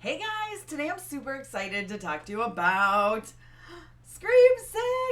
Hey guys, today I'm super excited to talk to you about Scream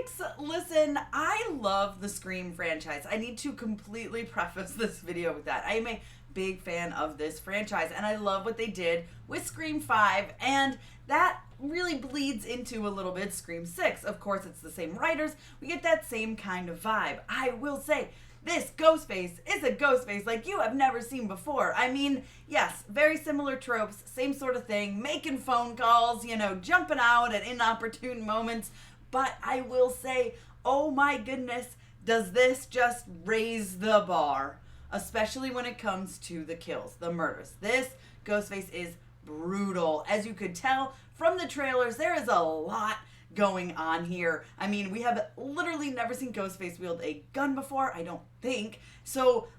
6! Listen, I love the Scream franchise. I need to completely preface this video with that. I am a big fan of this franchise, and I love what they did with Scream 5, and that really bleeds into a little bit Scream 6. Of course, it's the same writers. We get that same kind of vibe. I will say, this Ghostface is a Ghostface like you have never seen before. I mean, yes, very similar tropes, same sort of thing, making phone calls, jumping out at inopportune moments. But I will say, oh my goodness, does this just raise the bar? Especially when it comes to the kills, the murders. This Ghostface is brutal. As you could tell from the trailers, there is a lot going on here. I mean, we have literally never seen Ghostface wield a gun before, I don't think. So,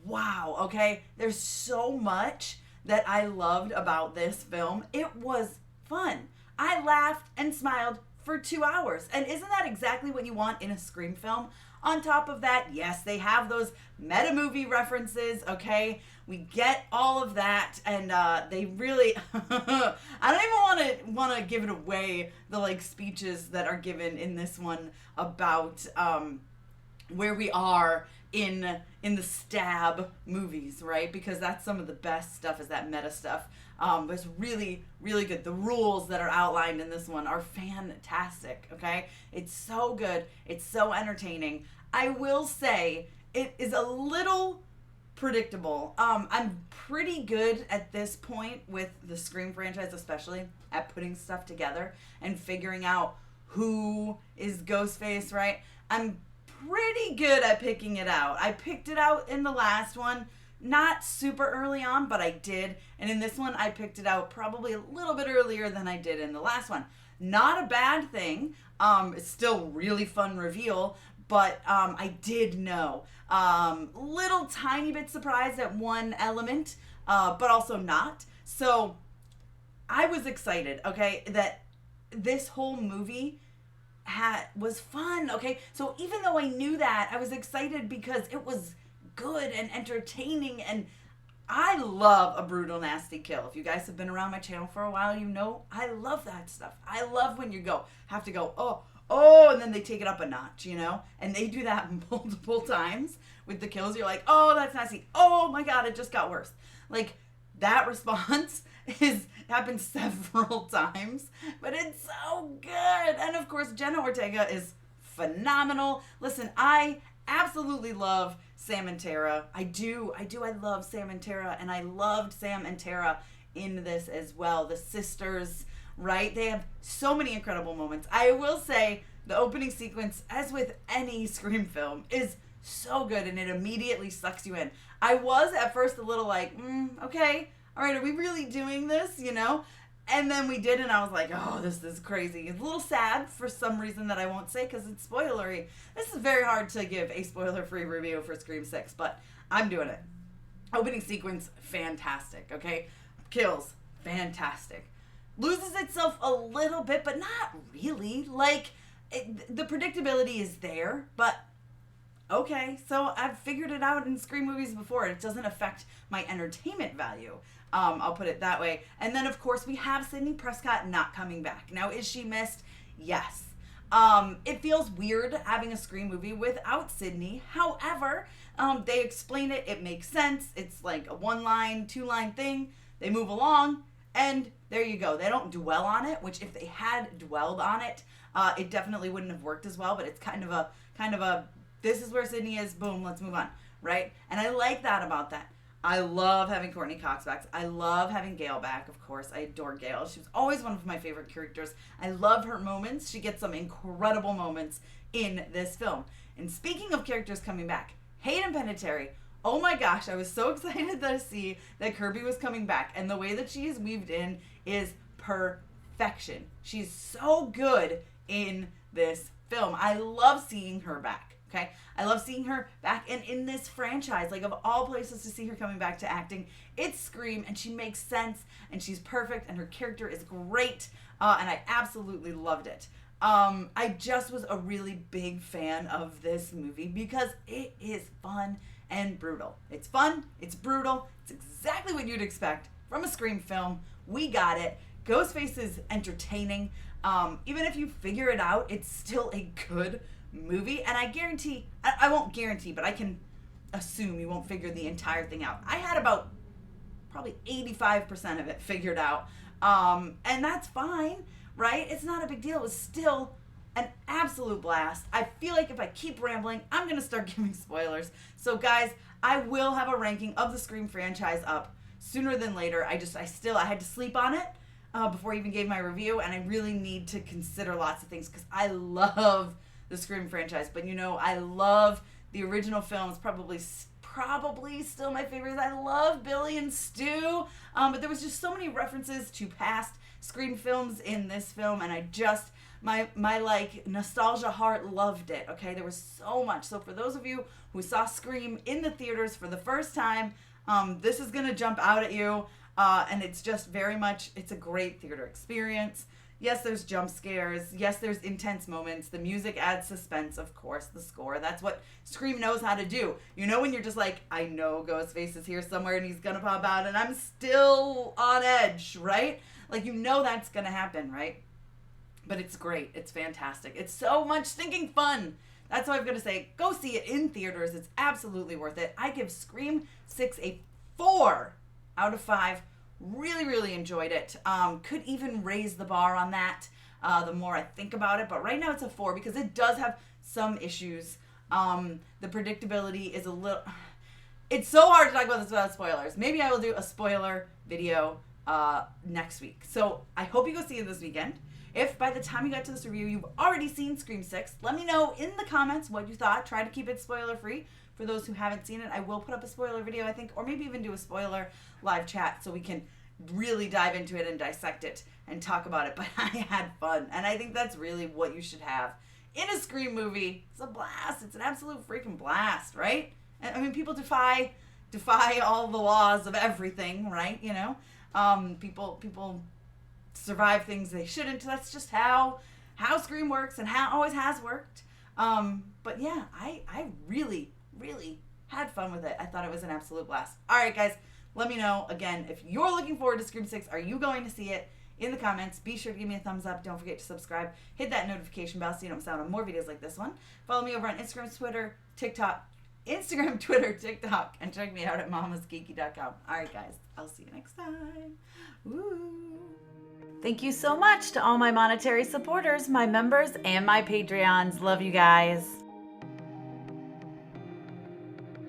wow, okay? There's so much that I loved about this film. It was fun. I laughed and smiled for 2 hours. And isn't that exactly what you want in a Scream film? On top of that, yes, they have those meta movie references, okay? We get all of that, and they really, I don't even want to give it away, the speeches that are given in this one about where we are in the stab movies, right? Because that's some of the best stuff, is that meta stuff. But it's really, really good. The rules that are outlined in this one are fantastic, okay? It's so good. It's so entertaining. I will say it is a little predictable. I'm pretty good at this point with the Scream franchise, especially at putting stuff together and figuring out who is Ghostface, right? I'm pretty good at picking it out. I picked it out in the last one. Not super early on, but I did. And in this one, I picked it out probably a little bit earlier than I did in the last one. Not a bad thing. It's still really fun reveal, but I did know. Little tiny bit surprised at one element, but also not. So I was excited, okay, that this whole movie was fun, okay? So even though I knew that, I was excited because it was good and entertaining, and I love a brutal, nasty kill. If you guys have been around my channel for a while, you know I love that stuff. I love when you have to go, oh, and then they take it up a notch, and they do that multiple times with the kills. You're like, oh, that's nasty. Oh my God, it just got worse. That response happened several times, but it's so good. And of course, Jenna Ortega is phenomenal. Listen, I absolutely love Sam and Tara. I do. I love Sam and Tara, and I loved Sam and Tara in this as well. The sisters, right? They have so many incredible moments. I will say the opening sequence, as with any Scream film, is so good, and it immediately sucks you in. I was at first a little like, okay, all right, are we really doing this, And then we did, and I was like, oh, this is crazy. It's a little sad for some reason that I won't say because it's spoilery. This is very hard to give a spoiler-free review for Scream 6, but I'm doing it. Opening sequence, fantastic, okay? Kills, fantastic. Loses itself a little bit, but not really. The predictability is there, but okay. So I've figured it out in Scream movies before. It doesn't affect my entertainment value. I'll put it that way. And then, of course, we have Sidney Prescott not coming back. Now, is she missed? Yes. It feels weird having a Scream movie without Sidney. However, they explain it. It makes sense. It's like a 1-line, 2-line thing. They move along, and there you go. They don't dwell on it, which if they had dwelled on it, it definitely wouldn't have worked as well. But it's kind of a this is where Sidney is. Boom, let's move on, right? And I like that about that. I love having Courtney Cox back. I love having Gail back, of course. I adore Gail. She was always one of my favorite characters. I love her moments. She gets some incredible moments in this film. And speaking of characters coming back, Hayden Panettiere. Oh my gosh, I was so excited to see that Kirby was coming back. And the way that she is weaved in is perfection. She's so good in this film. I love seeing her back. Okay, I love seeing her back, and in this franchise, of all places to see her coming back to acting, it's Scream, and she makes sense, and she's perfect, and her character is great, and I absolutely loved it. I just was a really big fan of this movie because it is fun and brutal. It's fun, it's brutal, it's exactly what you'd expect from a Scream film We got it. Ghostface is entertaining. Even if you figure it out, it's still a good movie. And I guarantee, I won't guarantee, but I can assume you won't figure the entire thing out. I had about probably 85% of it figured out. And that's fine, right? It's not a big deal. It was still an absolute blast. I feel like if I keep rambling, I'm going to start giving spoilers. So guys, I will have a ranking of the Scream franchise up sooner than later. I had to sleep on it before I even gave my review, and I really need to consider lots of things because I love the Scream franchise. But I love the original films, probably still my favorite. I love Billy and Stu, but there was just so many references to past Scream films in this film, and I just my like nostalgia heart loved it. Okay, there was so much. So for those of you who saw Scream in the theaters for the first time, this is gonna jump out at you, and it's just very much, it's a great theater experience. Yes, there's jump scares. Yes, there's intense moments. The music adds suspense, of course, the score. That's what Scream knows how to do. When you're just like, I know Ghostface is here somewhere and he's going to pop out and I'm still on edge, right? Like, that's going to happen, right? But it's great. It's fantastic. It's so much stinking fun. That's all I'm going to say. Go see it in theaters. It's absolutely worth it. I give Scream 6 a 4 out of 5. Really, really enjoyed it. Could even raise the bar on that the more I think about it. But right now it's a 4 because it does have some issues. The predictability is a little... It's so hard to talk about this without spoilers. Maybe I will do a spoiler video next week. So I hope you go see it this weekend. If by the time you get to this review you've already seen Scream 6, let me know in the comments what you thought. Try to keep it spoiler free. For those who haven't seen it, I will put up a spoiler video, I think, or maybe even do a spoiler live chat so we can really dive into it and dissect it and talk about it. But I had fun, and I think that's really what you should have in a Scream movie. It's a blast. It's an absolute freaking blast, right? I mean, people defy all the laws of everything, right? People survive things they shouldn't. That's just how Scream works and how it always has worked. But yeah, I really had fun with it. I thought it was an absolute blast. All right, guys, let me know, again, if you're looking forward to Scream 6. Are you going to see it? In the comments, be sure to give me a thumbs up. Don't forget to subscribe. Hit that notification bell so you don't miss out on more videos like this one. Follow me over on Instagram, Twitter, TikTok, and check me out at MamasGeeky.com. All right, guys, I'll see you next time. Woo! Thank you so much to all my monetary supporters, my members, and my Patreons. Love you guys.